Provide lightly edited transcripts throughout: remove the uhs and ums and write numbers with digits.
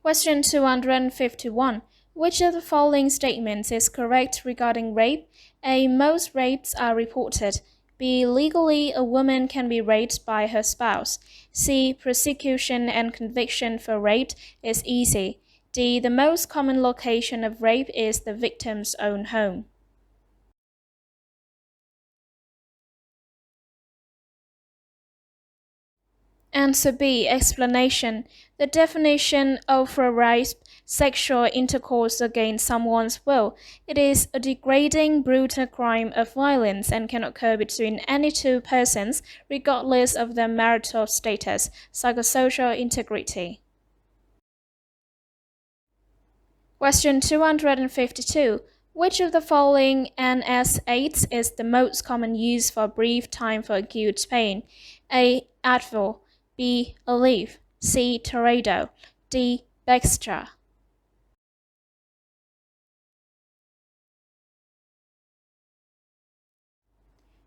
Question 251. Which of the following statements is correct regarding rape? A. Most rapes are reported. B. Legally, a woman can be raped by her spouse. C. Prosecution and conviction for rape is easy. D. The most common location of rape is the victim's own home. Answer B. Explanation. The definition of rape, sexual intercourse against someone's will. It is a degrading, brutal crime of violence and can occur between any two persons, regardless of their marital status, psychosocial integrity. Question 252. Which of the following NSAIDs is the most common use for brief time for acute pain? A. Advil. B. Aleve. C. Toreador. D. Bextra.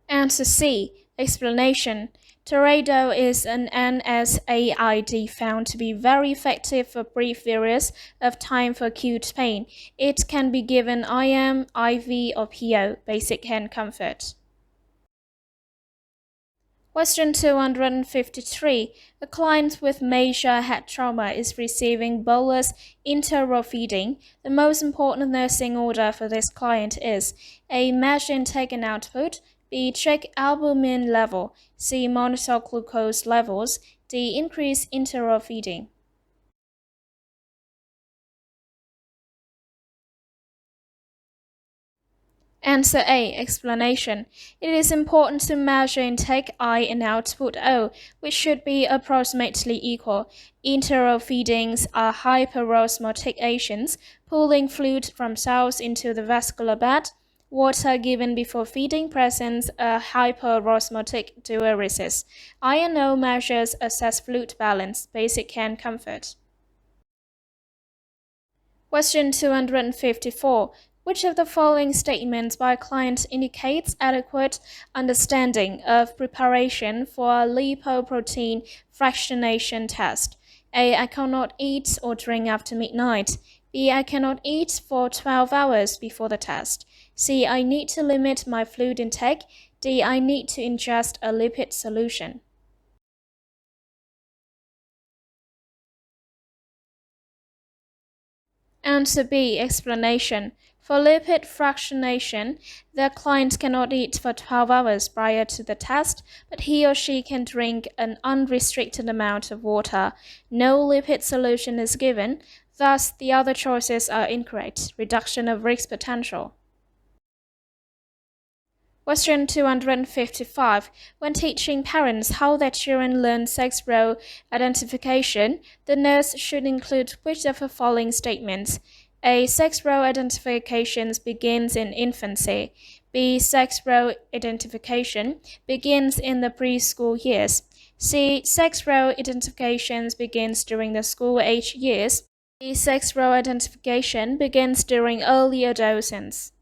Answer C. Explanation. Toreador is an NSAID found to be very effective for brief periods of time for acute pain. It can be given IM, IV, or PO, basic hand comfort. Question 253. A client with major head trauma is receiving bolus enteral feeding. The most important nursing order for this client is A. Measure intake and output. B. Check albumin level. C. Monitor glucose levels. D. Increase enteral feeding. Answer A. Explanation. It is important to measure intake I and output O, which should be approximately equal. Enteral feedings are hyperosmotic agents, pulling fluid from cells into the vascular bed. Water given before feeding presents a hyperosmotic diuresis. I and O measures assess fluid balance, basic hand comfort. Question 254. Which of the following statements by a client indicates adequate understanding of preparation for a lipoprotein fractionation test? A. I cannot eat or drink after midnight. B. I cannot eat for 12 hours before the test. C. I need to limit my fluid intake. D. I need to ingest a lipid solution. Answer B. Explanation. For lipid fractionation, the client cannot eat for 12 hours prior to the test, but he or she can drink an unrestricted amount of water. No lipid solution is given, thus the other choices are incorrect. Reduction of risk potential. Question 255. When teaching parents how their children learn sex role identification, the nurse should include which of the following statements? A. Sex role identification begins in infancy. B. Sex role identification begins in the preschool years. C. Sex role identification begins during the school-age years. D. Sex role identification begins during early adolescence.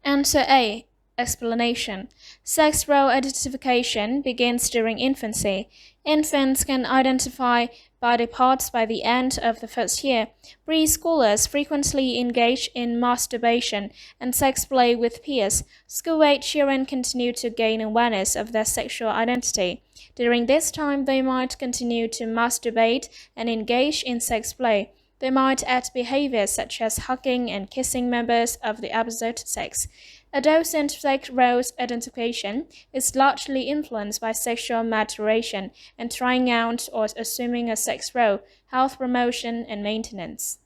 Answer A. Explanation. Sex role identification begins during infancy. Infants can identify body parts by the end of the first year. Preschoolers frequently engage in masturbation and sex play with peers. School-age children continue to gain awareness of their sexual identity. During this time, they might continue to masturbate and engage in sex play. They might add behaviors such as hugging and kissing members of the opposite sex. Adolescent sex roles identification is largely influenced by sexual maturation and trying out or assuming a sex role, health promotion, and maintenance.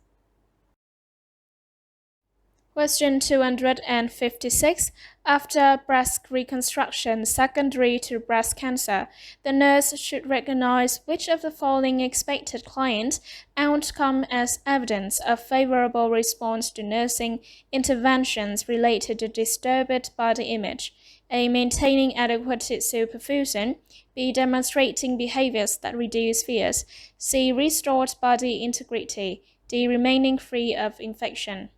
Question 256. After breast reconstruction secondary to breast cancer, the nurse should recognize which of the following expected client outcome as evidence of favorable response to nursing interventions related to disturbed body image. A. Maintaining adequate tissue perfusion. B. Demonstrating behaviors that reduce fears. C. Restored body integrity. D. Remaining free of infection.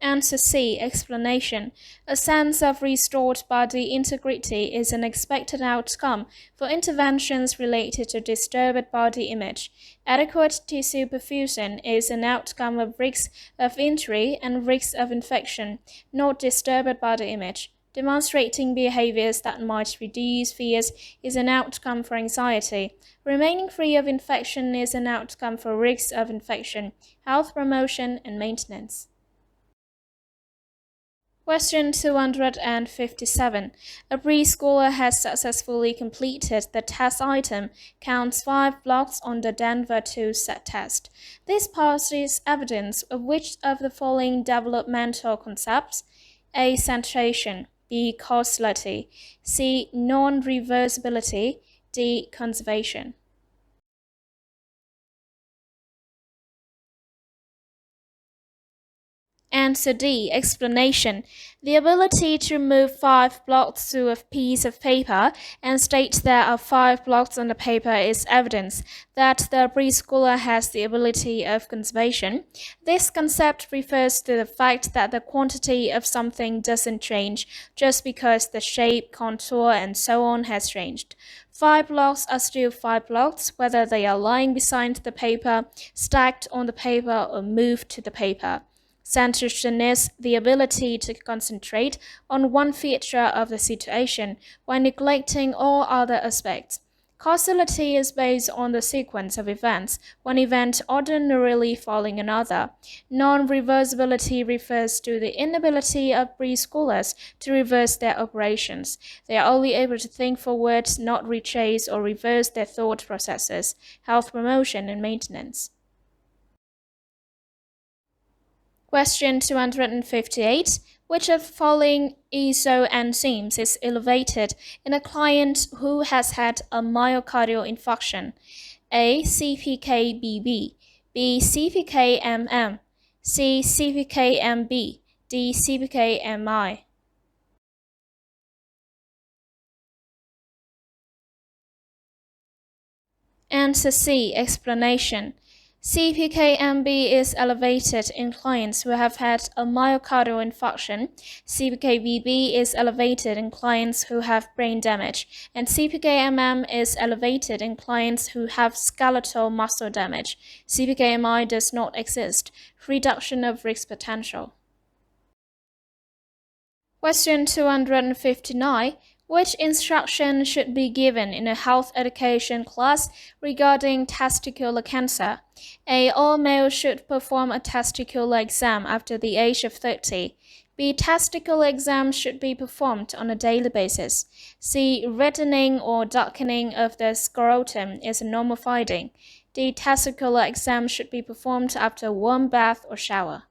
Answer C. Explanation. A sense of restored body integrity is an expected outcome for interventions related to disturbed body image. Adequate tissue perfusion is an outcome of risk of injury and risk of infection, not disturbed body image. Demonstrating behaviors that might reduce fears is an outcome for anxiety. Remaining free of infection is an outcome for risk of infection, health promotion, and maintenance. Question 257. A preschooler has successfully completed the test item counts 5 blocks on the Denver 2 set test. This passes evidence of which of the following developmental concepts? A. Centration. B. Causality. C. Non-reversibility. D. Conservation. Answer D. Explanation. The ability to move 5 blocks to a piece of paper and state there are 5 blocks on the paper is evidence that the preschooler has the ability of conservation. This concept refers to the fact that the quantity of something doesn't change just because the shape, contour, and so on has changed. 5 blocks are still 5 blocks, whether they are lying beside the paper, stacked on the paper, or moved to the paper. Centration is the ability to concentrate on one feature of the situation while neglecting all other aspects. Causality is based on the sequence of events, one event ordinarily following another. Non-reversibility refers to the inability of preschoolers to reverse their operations. They are only able to think forward, not retrace or reverse their thought processes. Health promotion and maintenance. Question 258. Which of the following isoenzymes is elevated in a client who has had a myocardial infarction? A. CPKBB. B. CPKMM. C. CPKMB. D. CPKMI. Answer C. Explanation. CPKMB is elevated in clients who have had a myocardial infarction, CPKBB is elevated in clients who have brain damage, and CPKMM is elevated in clients who have skeletal muscle damage. CPKMI does not exist. Reduction of risk potential. Question 259. Which instruction should be given in a health education class regarding testicular cancer? A. All males should perform a testicular exam after the age of 30. B. Testicular exams should be performed on a daily basis. C. Reddening or darkening of the scrotum is a normal finding. D. Testicular exams should be performed after a warm bath or shower.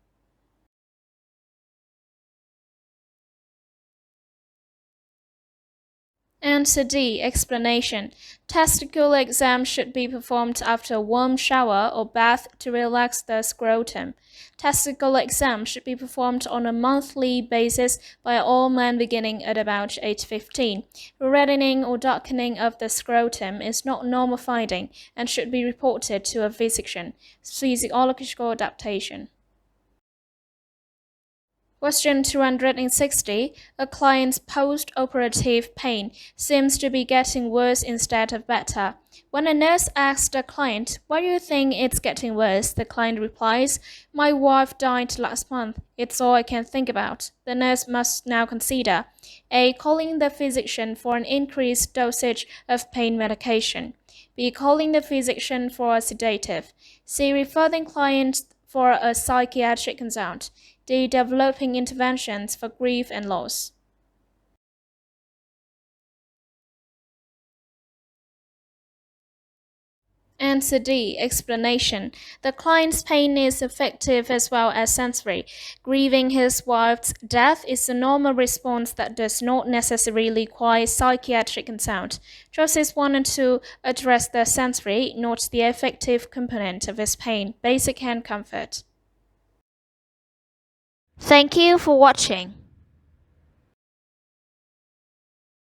Answer D. Explanation. Testicular exam should be performed after a warm shower or bath to relax the scrotum. Testicular exam should be performed on a monthly basis by all men beginning at about age 15. Reddening or darkening of the scrotum is not normal finding and should be reported to a physician. Physiological adaptation. Question 260. A client's post-operative pain seems to be getting worse instead of better. When a nurse asks the client, "Why do you think it's getting worse?" the client replies, "My wife died last month. It's all I can think about." The nurse must now consider A. Calling the physician for an increased dosage of pain medication. B. Calling the physician for a sedative. C. Referring client for a psychiatric consult. D. Developing interventions for grief and loss. Answer D. Explanation. The client's pain is affective as well as sensory. Grieving his wife's death is a normal response that does not necessarily require psychiatric consult. Choices 1 and 2 address the sensory, not the affective component of his pain, basic hand comfort. Thank you for watching.